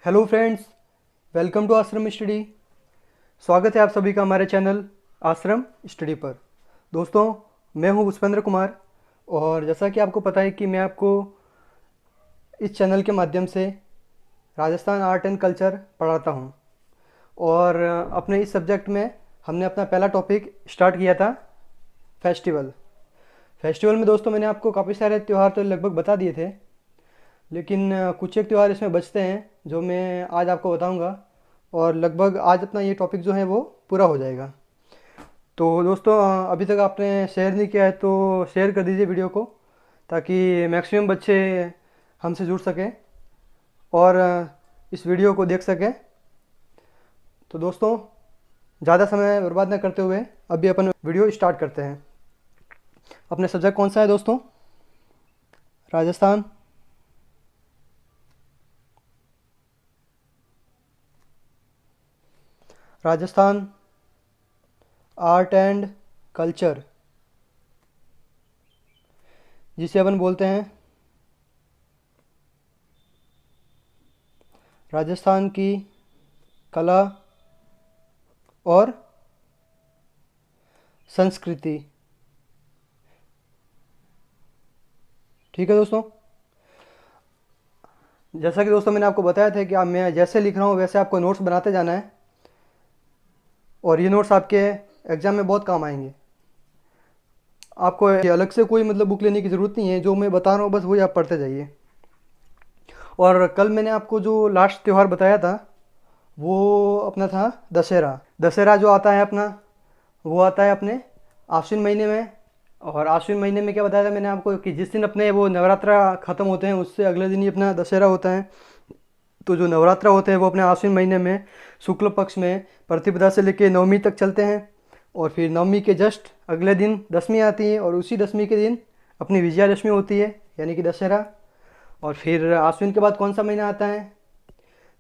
Hello friends, welcome to आश्रम study. स्वागत है आप सभी का हमारे चैनल आश्रम स्टडी पर। दोस्तों, मैं हूं पुष्पेंद्र कुमार और जैसा कि आपको पता है कि मैं आपको इस चैनल के माध्यम से राजस्थान आर्ट एंड कल्चर पढ़ाता हूं। और अपने इस सब्जेक्ट में हमने अपना पहला टॉपिक स्टार्ट किया था फेस्टिवल। फेस्टिवल में दोस्तों मैंने आपको काफ़ी सारे त्यौहार तो लगभग बता दिए थे, लेकिन कुछ एक त्यौहार इसमें बचते हैं जो मैं आज आपको बताऊंगा और लगभग आज अपना ये टॉपिक जो है वो पूरा हो जाएगा। तो दोस्तों, अभी तक आपने शेयर नहीं किया है तो शेयर कर दीजिए वीडियो को, ताकि मैक्सिमम बच्चे हमसे जुड़ सकें और इस वीडियो को देख सकें। तो दोस्तों, ज़्यादा समय बर्बाद न करते हुए अभी अपन वीडियो स्टार्ट करते हैं। अपने सब्जेक्ट कौन सा है दोस्तों? Rajasthan. Rajasthan art and culture, जिसे अपन बोलते हैं राजस्थान की कला और संस्कृति। ठीक है दोस्तों, जैसा कि दोस्तों मैंने आपको बताया था कि मैं जैसे लिख रहा हूँ वैसे आपको नोट्स बनाते जाना है और ये नोट्स आपके एग्ज़ाम में बहुत काम आएंगे। आपको अलग से कोई बुक लेने की ज़रूरत नहीं है, जो मैं बता रहा हूँ बस वही आप पढ़ते जाइए। और कल मैंने आपको जो लास्ट त्यौहार बताया था वो अपना था दशहरा। दशहरा जो आता है अपना, वो आता है अपने आश्विन महीने में। और आश्विन महीने में क्या बताया था मैंने आपको कि जिस दिन अपने वो नवरात्रा ख़त्म होते हैं उससे अगले दिन ही अपना दशहरा होता है। तो जो नवरात्रा होते हैं वो अपने आश्विन महीने में शुक्ल पक्ष में प्रतिपदा से लेकर नवमी तक चलते हैं। और फिर नवमी के जस्ट अगले दिन दसवीं आती है और उसी दसवीं के दिन अपनी विजयादशमी होती है, यानी कि दशहरा। और फिर आश्विन के बाद कौन सा महीना आता है?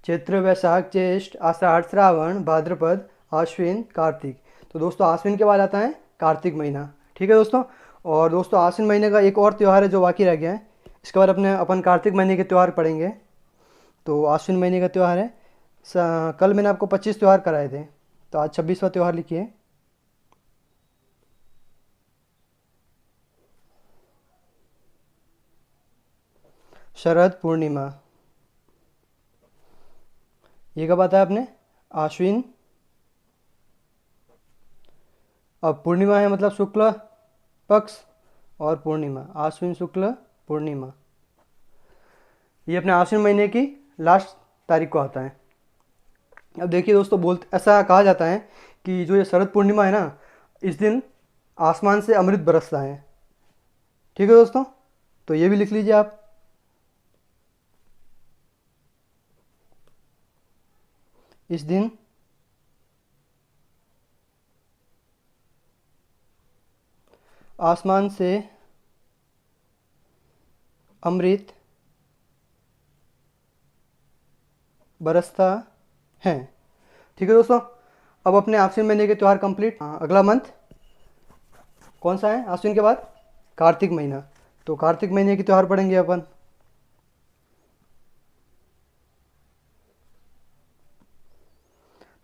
चैत्र, वैशाख, ज्येष्ठ, आषाढ़, श्रावण, भाद्रपद, आश्विन, कार्तिक। तो दोस्तों आश्विन के बाद आता है कार्तिक महीना। ठीक है दोस्तों। और दोस्तों आश्विन महीने का एक और त्यौहार है जो बाकी रह गया है, इसके बाद अपन कार्तिक महीने के त्यौहार पढ़ेंगे। तो आश्विन महीने का त्यौहार है कल मैंने आपको 25 त्यौहार कराए थे, तो आज 26वां त्यौहार लिखिए। शरद पूर्णिमा। ये कब आता है आपने? आश्विन। अब पूर्णिमा है मतलब शुक्ल पक्ष और पूर्णिमा, आश्विन शुक्ल पूर्णिमा। ये अपने आश्विन महीने की लास्ट तारीख को आता है। अब देखिए दोस्तों, ऐसा कहा जाता है कि जो ये शरद पूर्णिमा है ना, इस दिन आसमान से अमृत बरसता है। ठीक है दोस्तों, तो ये भी लिख लीजिए आप। इस दिन आसमान से अमृत बरसता है। ठीक है दोस्तों, अब अपने आश्विन महीने के त्यौहार कंप्लीट। अगला मंथ कौन सा है आश्विन के बाद? कार्तिक महीना। तो कार्तिक महीने के त्यौहार पढ़ेंगे अपन।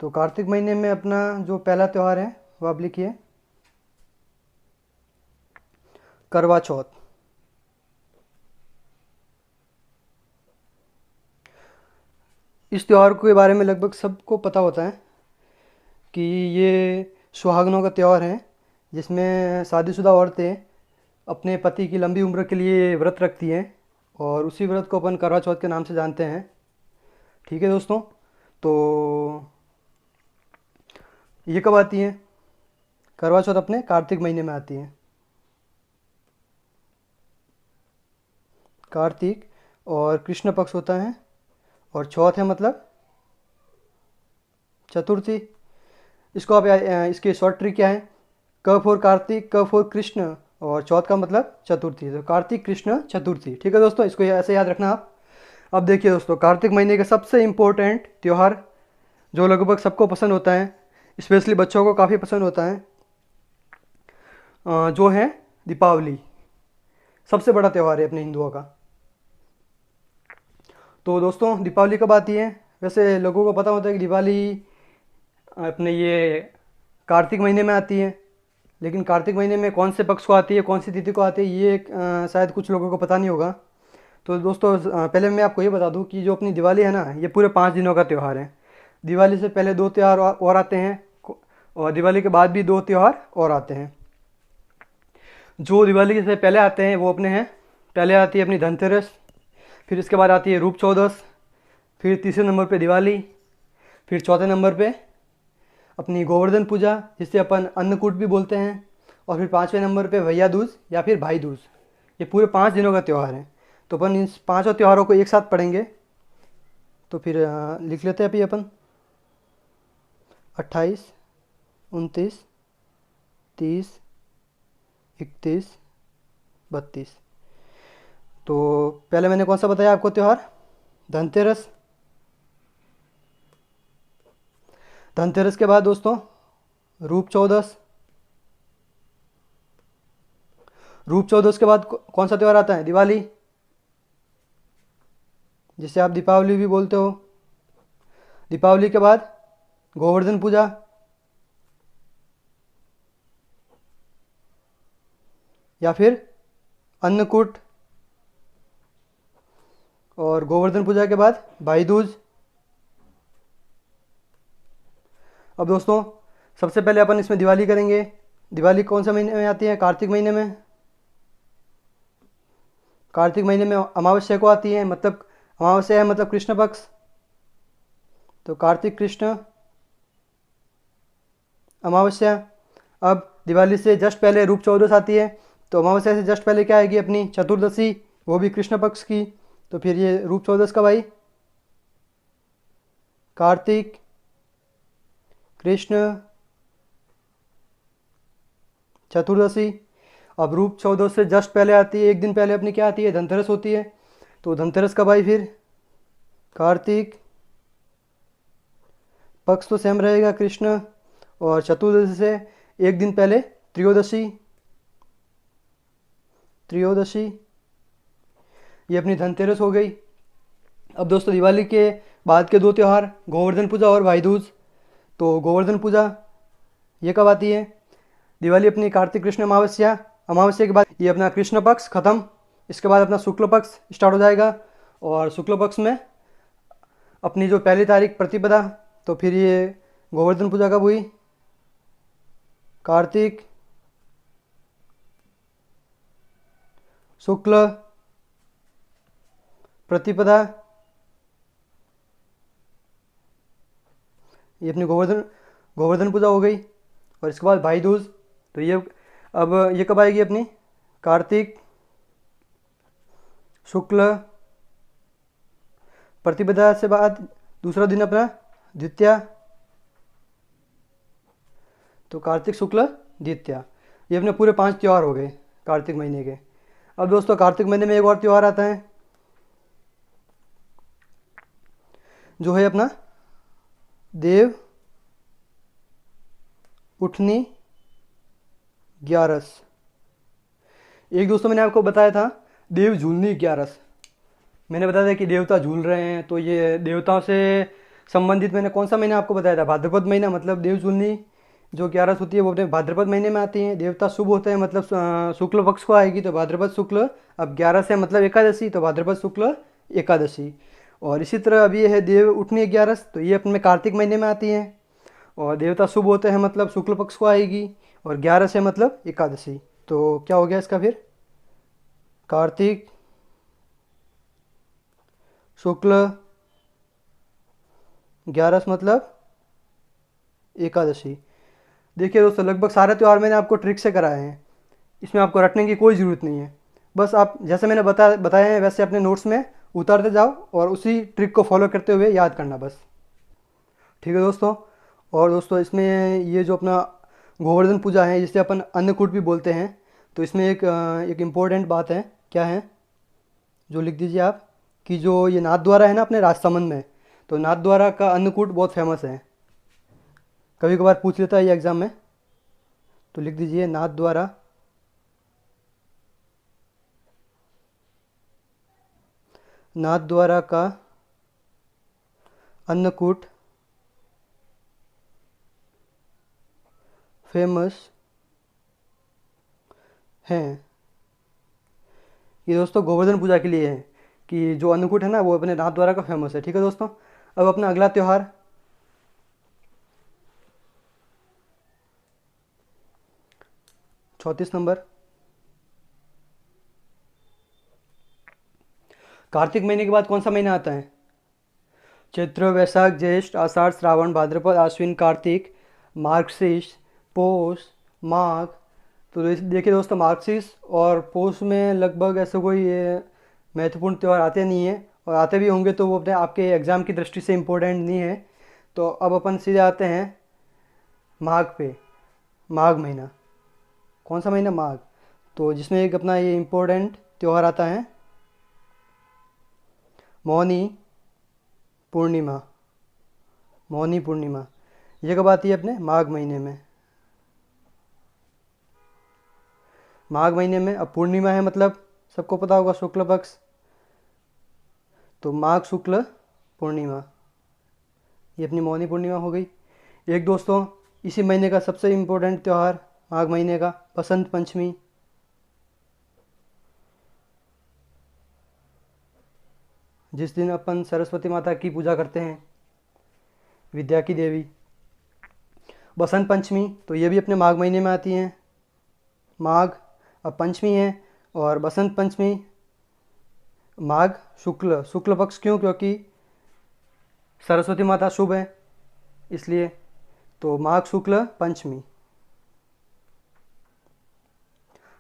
तो कार्तिक महीने में अपना जो पहला त्यौहार है वो आप लिखिए, करवा चौथ। इस त्यौहार के बारे में लगभग सबको पता होता है कि ये सुहागनों का त्यौहार है, जिसमें शादीशुदा औरतें अपने पति की लंबी उम्र के लिए व्रत रखती हैं और उसी व्रत को अपन करवा चौथ के नाम से जानते हैं। ठीक है दोस्तों, तो ये कब आती है? करवा चौथ अपने कार्तिक महीने में आती है। कार्तिक और कृष्ण पक्ष होता है और चौथ है मतलब चतुर्थी। इसको आप इसकी शॉर्ट ट्रिक क्या है? क फॉर कार्तिक, क फॉर कृष्ण और चौथ का मतलब चतुर्थी। तो कार्तिक कृष्ण चतुर्थी। ठीक है दोस्तों, इसको ऐसे याद रखना आप। अब देखिए दोस्तों, कार्तिक महीने का सबसे इम्पोर्टेंट त्यौहार जो लगभग सबको पसंद होता है, स्पेशली बच्चों को काफ़ी पसंद होता है, जो है दीपावली। सबसे बड़ा त्यौहार है अपने हिंदुओं का। तो दोस्तों दीपावली कब आती है? वैसे लोगों को पता होता है कि दिवाली अपने ये कार्तिक महीने में आती है, लेकिन कार्तिक महीने में कौन से पक्ष को आती है, कौन सी तिथि को आती है, ये शायद कुछ लोगों को पता नहीं होगा। तो दोस्तों पहले मैं आपको ये बता दूं कि जो अपनी दिवाली है ना, ये पूरे 5 दिनों का त्यौहार है। दिवाली से पहले 2 त्यौहार और आते हैं, और दिवाली के बाद भी 2 त्यौहार और आते हैं। जो दिवाली से पहले आते हैं वो अपने हैं, पहले आती है अपनी धनतेरस, फिर इसके बाद आती है रूप चौदस, फिर तीसरे नंबर पे दिवाली, फिर चौथे नंबर पे अपनी गोवर्धन पूजा जिसे अपन अन्नकूट भी बोलते हैं, और फिर 5वें नंबर पे भैया दूज या फिर भाई दूज। ये पूरे 5 दिनों का त्यौहार है। तो अपन इन 5 त्योहारों को एक साथ पढ़ेंगे। तो फिर लिख लेते हैं अभी अपन 28, 29, 30, 31, 32। तो पहले मैंने कौन सा बताया आपको त्यौहार? धनतेरस। धनतेरस के बाद दोस्तों रूप चौदस। रूप चौदस के बाद कौन सा त्यौहार आता है? दिवाली, जिसे आप दीपावली भी बोलते हो। दीपावली के बाद गोवर्धन पूजा, या फिर अन्नकूट, और गोवर्धन पूजा के बाद भाई दूज। अब दोस्तों सबसे पहले अपन इसमें दिवाली करेंगे। दिवाली कौन सा महीने में आती है? कार्तिक महीने में। कार्तिक महीने में अमावस्या को आती है, मतलब अमावस्या है मतलब कृष्ण पक्ष। तो कार्तिक कृष्ण अमावस्या। अब दिवाली से जस्ट पहले रूप चौदस आती है, तो अमावस्या से जस्ट पहले क्या आएगी? अपनी चतुर्दशी, वो भी कृष्ण पक्ष की। तो फिर ये रूप चौदस कब आई? कार्तिक कृष्ण चतुर्दशी। अब रूप चौदस से जस्ट पहले आती है, एक दिन पहले अपनी क्या आती है? धनतेरस होती है। तो धनतेरस कब आई फिर? कार्तिक पक्ष तो सेम रहेगा कृष्ण, और चतुर्दशी से एक दिन पहले त्रयोदशी। त्रयोदशी ये अपनी धनतेरस हो गई। अब दोस्तों दिवाली के बाद के 2 त्यौहार गोवर्धन पूजा और भाई दूज। तो गोवर्धन पूजा ये कब आती है? दिवाली अपनी कार्तिक कृष्ण अमावस्या, अमावस्या के बाद ये अपना कृष्ण पक्ष खत्म, इसके बाद अपना शुक्ल पक्ष स्टार्ट हो जाएगा। और शुक्ल पक्ष में अपनी जो पहली तारीख प्रतिपदा। तो फिर ये गोवर्धन पूजा कब हुई? कार्तिक शुक्ल प्रतिपदा। ये अपनी गोवर्धन पूजा हो गई। और इसके बाद भाई दूज। तो ये अब ये कब आएगी? अपनी कार्तिक शुक्ल प्रतिपदा से बाद दूसरा दिन अपना द्वितीया। तो कार्तिक शुक्ल द्वितीया, ये अपने पूरे 5 त्यौहार हो गए कार्तिक महीने के। अब दोस्तों कार्तिक महीने में एक और त्यौहार आता है, जो है अपना देव उठनी ग्यारस। एक दोस्तों मैंने आपको बताया था देव झूलनी ग्यारस। मैंने बताया था कि देवता झूल रहे हैं, तो ये देवताओं से संबंधित मैंने कौन सा महीना आपको बताया था? भाद्रपद महीना। मतलब देव झूलनी जो ग्यारस होती है वो अपने भाद्रपद महीने में आती है। देवता शुभ होते हैं, मतलब शुक्ल पक्ष को आएगी तो भाद्रपद शुक्ल। अब ग्यारस है मतलब एकादशी, तो भाद्रपद शुक्ल एकादशी। और इसी तरह अभी है देव उठनी ग्यारस, तो ये अपने कार्तिक महीने में आती है। और देवता शुभ होते हैं मतलब शुक्ल पक्ष को आएगी, और ग्यारस है मतलब एकादशी। तो क्या हो गया इसका फिर? कार्तिक शुक्ल ग्यारस मतलब एकादशी। देखिए दोस्तों लगभग सारे त्यौहार मैंने आपको ट्रिक से कराए हैं, इसमें आपको रटने की कोई ज़रूरत नहीं है। बस आप जैसे मैंने बताया है वैसे अपने नोट्स में उतारते जाओ और उसी ट्रिक को फॉलो करते हुए याद करना बस। ठीक है दोस्तों। और दोस्तों इसमें ये जो अपना गोवर्धन पूजा है जिसे अपन अन्नकूट भी बोलते हैं, तो इसमें एक इम्पोर्टेंट बात है। क्या है? जो लिख दीजिए आप, कि जो ये नाथद्वारा है ना अपने राजसमंद में, तो नाथद्वारा का अन्नकूट बहुत फेमस है। कभी कभार पूछ लेता है ये एग्ज़ाम में, तो लिख दीजिए नाथद्वारा नाथद्वारा का अन्नकूट फेमस हैं। ये दोस्तों गोवर्धन पूजा के लिए है कि जो अन्नकूट है ना वो अपने नाथ द्वारा का फेमस है। ठीक है दोस्तों, अब अपना अगला त्यौहार 34 नंबर, कार्तिक महीने के बाद कौन सा महीना आता है? चैत्र, वैशाख, ज्येष्ठ, आषाढ़, श्रावण, भाद्रपद, आश्विन, कार्तिक, मार्गशीर्ष, पौष, माघ। तो देखिए दोस्तों, मार्गशीर्ष और पौष में लगभग ऐसे कोई महत्वपूर्ण त्यौहार आते नहीं हैं, और आते भी होंगे तो वो अपने आपके एग्ज़ाम की दृष्टि से इम्पोर्टेंट नहीं है। तो अब अपन सीधे आते हैं माघ पे। माघ महीना, कौन सा महीना? माघ। तो जिसमें एक अपना ये इम्पोर्टेंट त्यौहार आता है मौनी पूर्णिमा। मौनी पूर्णिमा ये कब आती है? अपने माघ महीने में। माघ महीने में। अब पूर्णिमा है मतलब सबको पता होगा शुक्ल पक्ष, तो माघ शुक्ल पूर्णिमा, ये अपनी मौनी पूर्णिमा हो गई। एक दोस्तों इसी महीने का सबसे इम्पोर्टेंट त्यौहार माघ महीने का बसंत पंचमी। जिस दिन अपन सरस्वती माता की पूजा करते हैं, विद्या की देवी। बसंत पंचमी तो ये भी अपने माघ महीने में आती हैं। माघ अब पंचमी है, और बसंत पंचमी माघ शुक्ल, शुक्ल पक्ष। क्यों? क्योंकि सरस्वती माता शुभ है इसलिए। तो माघ शुक्ल पंचमी।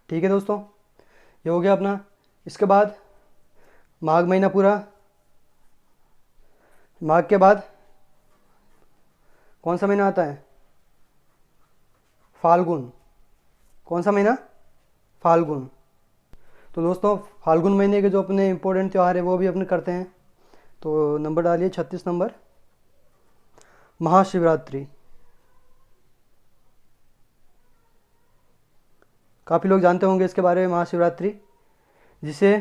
ठीक है दोस्तों, ये हो गया अपना। इसके बाद माघ महीना पूरा। माघ के बाद कौन सा महीना आता है? फाल्गुन। कौन सा महीना? फाल्गुन। तो दोस्तों फाल्गुन महीने के जो अपने इम्पोर्टेंट त्यौहार है वो भी अपने करते हैं। तो नंबर डालिए 36 नंबर, महाशिवरात्रि। काफ़ी लोग जानते होंगे इसके बारे में, महाशिवरात्रि, जिसे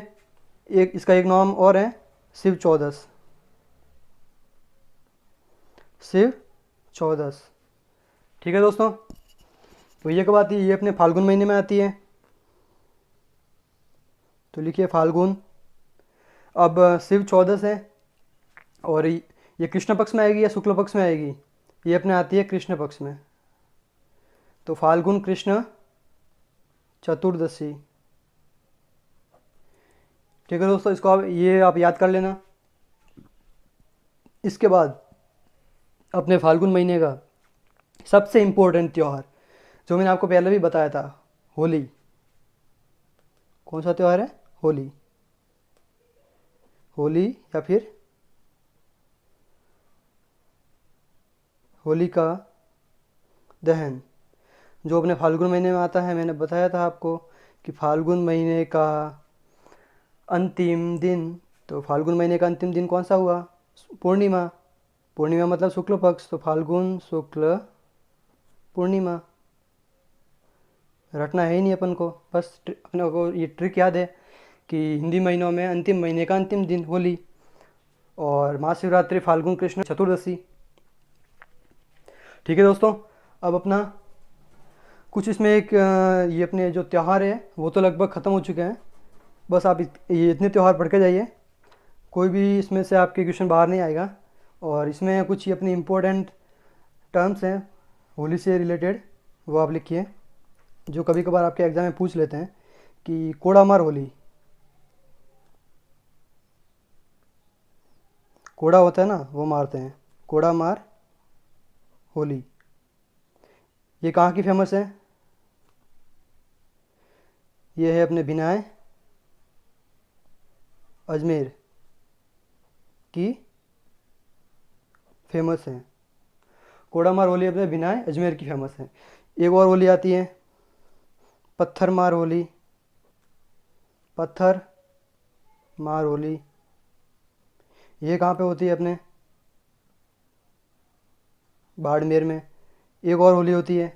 इसका एक नाम और है शिव चौदस। शिव चौदस। ठीक है दोस्तों, तो ये कब आती है? ये अपने फाल्गुन महीने में आती है। तो लिखिए फाल्गुन। अब शिव चौदस है, और ये कृष्ण पक्ष में आएगी या शुक्ल पक्ष में आएगी? ये अपने आती है कृष्ण पक्ष में। तो फाल्गुन कृष्ण चतुर्दशी। ठीक है दोस्तों, इसको आप याद कर लेना। इसके बाद अपने फाल्गुन महीने का सबसे इम्पोर्टेंट त्यौहार जो मैंने आपको पहले भी बताया था, होली। कौन सा त्यौहार है? होली। होली या फिर होलिका दहन, जो अपने फाल्गुन महीने में आता है। मैंने बताया था आपको कि फाल्गुन महीने का अंतिम दिन, तो फाल्गुन महीने का अंतिम दिन कौन सा हुआ? पूर्णिमा। पूर्णिमा मतलब शुक्ल पक्ष, तो फाल्गुन शुक्ल पूर्णिमा। रटना है ही नहीं अपन को, बस अपने को ये ट्रिक याद है कि हिंदी महीनों में अंतिम महीने का अंतिम दिन होली, और महाशिवरात्रि फाल्गुन कृष्ण चतुर्दशी। ठीक है दोस्तों, अब अपना कुछ इसमें एक ये अपने जो त्यौहार है वो तो लगभग ख़त्म हो चुके हैं। बस आप ये इतने त्यौहार पढ़ के जाइए, कोई भी इसमें से आपके क्वेश्चन बाहर नहीं आएगा। और इसमें कुछ ये अपनी इम्पोर्टेंट टर्म्स हैं होली से रिलेटेड, वो आप लिखिए, जो कभी कभार आपके एग्ज़ाम में पूछ लेते हैं कि कोड़ा मार होली। कोड़ा होता है ना, वो मारते हैं, कोड़ा मार होली। ये कहाँ की फेमस है? ये है अपने बिनाए अजमेर की फेमस है। कोड़ा मार होली अपने बिनाए अजमेर की फेमस है। एक और होली आती है पत्थर मार होली। पत्थर मार होली ये कहाँ पे होती है? अपने बाड़मेर में। एक और होली होती है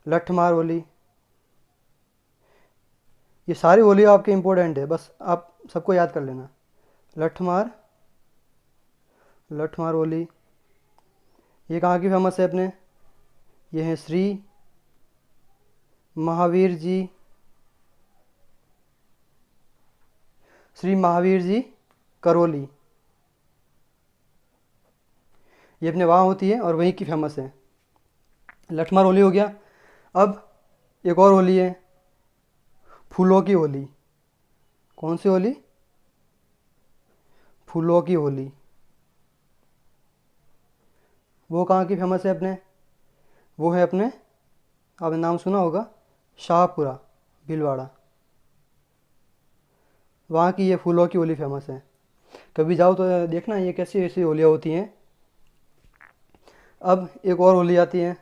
लठ मार होली। ये सारी होली आपके इम्पोर्टेंट है, बस आप सबको याद कर लेना। लठ मार, लठमार होली। ये कहाँ की फेमस है अपने? ये है श्री महावीर जी, श्री महावीर जी करौली। ये अपने वहाँ होती है और वहीं की फेमस है। लठमार होली हो गया। अब एक और होली है, फूलों की होली। कौन सी होली? फूलों की होली। वो कहाँ की फेमस है अपने? वो है अपने, आपने नाम सुना होगा, शाहपुरा भीलवाड़ा। वहाँ की ये फूलों की होली फेमस है। कभी जाओ तो देखना ये कैसी ऐसी होलियाँ होती हैं। अब एक और होली आती है,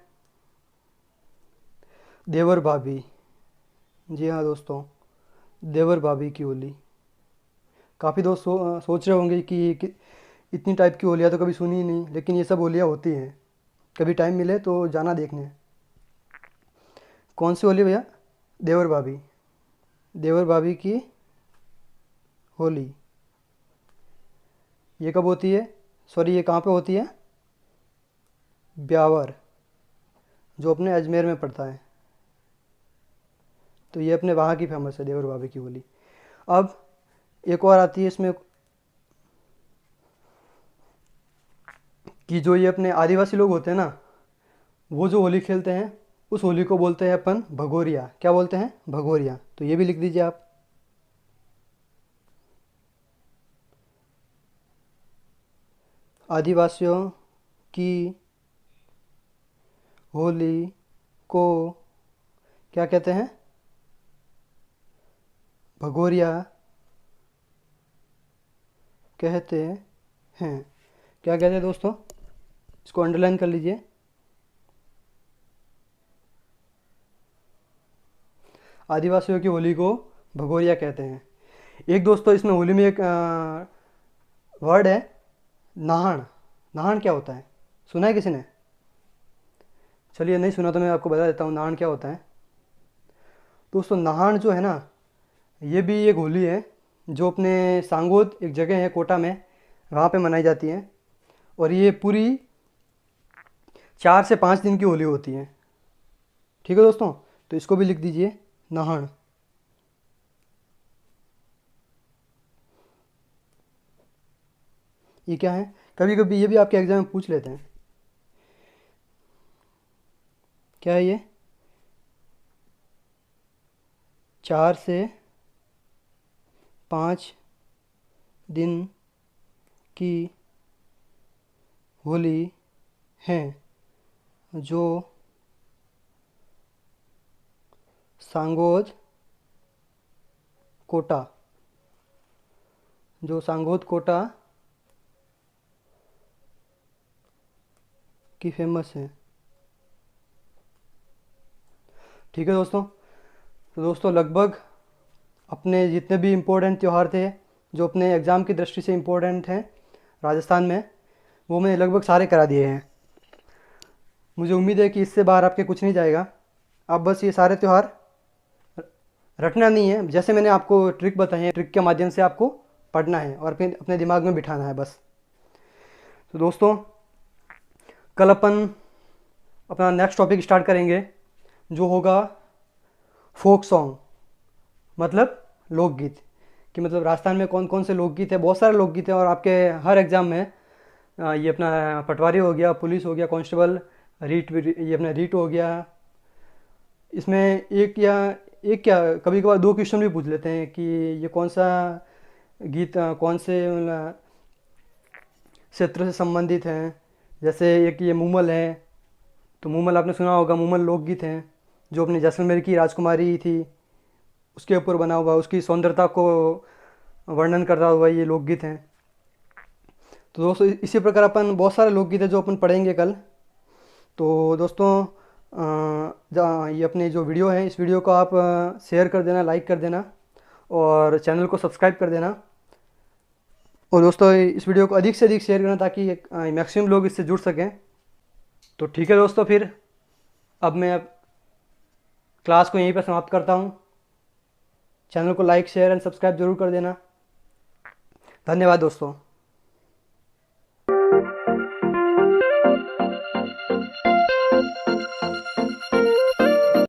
देवर भाभी। जी हाँ दोस्तों, देवर भाभी की होली। काफ़ी दोस्त सोच रहे होंगे कि इतनी टाइप की होलियाँ तो कभी सुनी ही नहीं, लेकिन ये सब होलियाँ होती हैं। कभी टाइम मिले तो जाना देखने। कौन सी होली भैया? देवर भाभी। देवर भाभी की होली। ये कब होती है? सॉरी, ये कहाँ पे होती है? ब्यावर, जो अपने अजमेर में पड़ता है। तो ये अपने वहाँ की फेमस है, देवर भाभी की होली। अब एक और आती है इसमें, कि जो ये अपने आदिवासी लोग होते हैं ना, वो जो होली खेलते हैं, उस होली को बोलते हैं अपन भगोरिया। क्या बोलते हैं? भगोरिया। तो ये भी लिख दीजिए आप। आदिवासियों की होली को क्या कहते हैं? भगोरिया कहते हैं। क्या कहते हैं दोस्तों? इसको अंडरलाइन कर लीजिए। आदिवासियों की होली को भगोरिया कहते हैं। एक दोस्तों इसमें होली में एक वर्ड है, नाहन। नाहन क्या होता है? सुना है किसी ने? चलिए, नहीं सुना तो मैं आपको बता देता हूँ नाहन क्या होता है। दोस्तों, नाहन जो है ना, ये भी एक होली है जो अपने सांगोद एक जगह है कोटा में, वहाँ पे मनाई जाती है। और ये पूरी 4 से 5 दिन की होली होती है। ठीक है दोस्तों, तो इसको भी लिख दीजिए, नाहन। ये क्या है? कभी कभी ये भी आपके एग्जाम में पूछ लेते हैं। क्या है ये? 4 से 5 दिन की होली है जो सांगोद कोटा, जो सांगोद कोटा की फेमस है। ठीक है दोस्तों, तो दोस्तों लगभग अपने जितने भी इम्पोर्टेंट त्यौहार थे जो अपने एग्ज़ाम की दृष्टि से इम्पोर्टेंट हैं राजस्थान में, वो मैंने लगभग सारे करा दिए हैं। मुझे उम्मीद है कि इससे बाहर आपके कुछ नहीं जाएगा। आप बस ये सारे त्यौहार रटना नहीं है, जैसे मैंने आपको ट्रिक बताई है, ट्रिक के माध्यम से आपको पढ़ना है और अपने अपने दिमाग में बिठाना है बस। तो दोस्तों, कल अपन अपना नेक्स्ट टॉपिक स्टार्ट करेंगे जो होगा फोक सॉन्ग, मतलब लोकगीत। कि मतलब राजस्थान में कौन कौन से लोकगीत है। बहुत सारे लोकगीत हैं और आपके हर एग्ज़ाम में ये अपना पटवारी हो गया, पुलिस हो गया, कांस्टेबल, रीट, ये अपना रीट हो गया, इसमें एक क्या कभी कभार 2 क्वेश्चन भी पूछ लेते हैं कि ये कौन सा गीत कौन से क्षेत्र से संबंधित हैं। जैसे एक ये मूमल है, तो मूमल आपने सुना होगा, मूमल लोकगीत हैं जो अपने जैसलमेर की राजकुमारी थी उसके ऊपर बना हुआ, उसकी सौंदर्यता को वर्णन करता हुआ ये लोकगीत हैं। तो दोस्तों, इसी प्रकार अपन बहुत सारे लोकगीत है जो अपन पढ़ेंगे कल। तो दोस्तों, ये अपने जो वीडियो है, इस वीडियो को आप शेयर कर देना, लाइक कर देना और चैनल को सब्सक्राइब कर देना। और दोस्तों, इस वीडियो को अधिक से अधिक शेयर करना ताकि मैक्सिमम लोग इससे जुड़ सकें। तो ठीक है दोस्तों, फिर अब मैं क्लास को यहीं पर समाप्त करता हूँ। चैनल को लाइक, शेयर एंड सब्सक्राइब जरूर कर देना। धन्यवाद दोस्तों।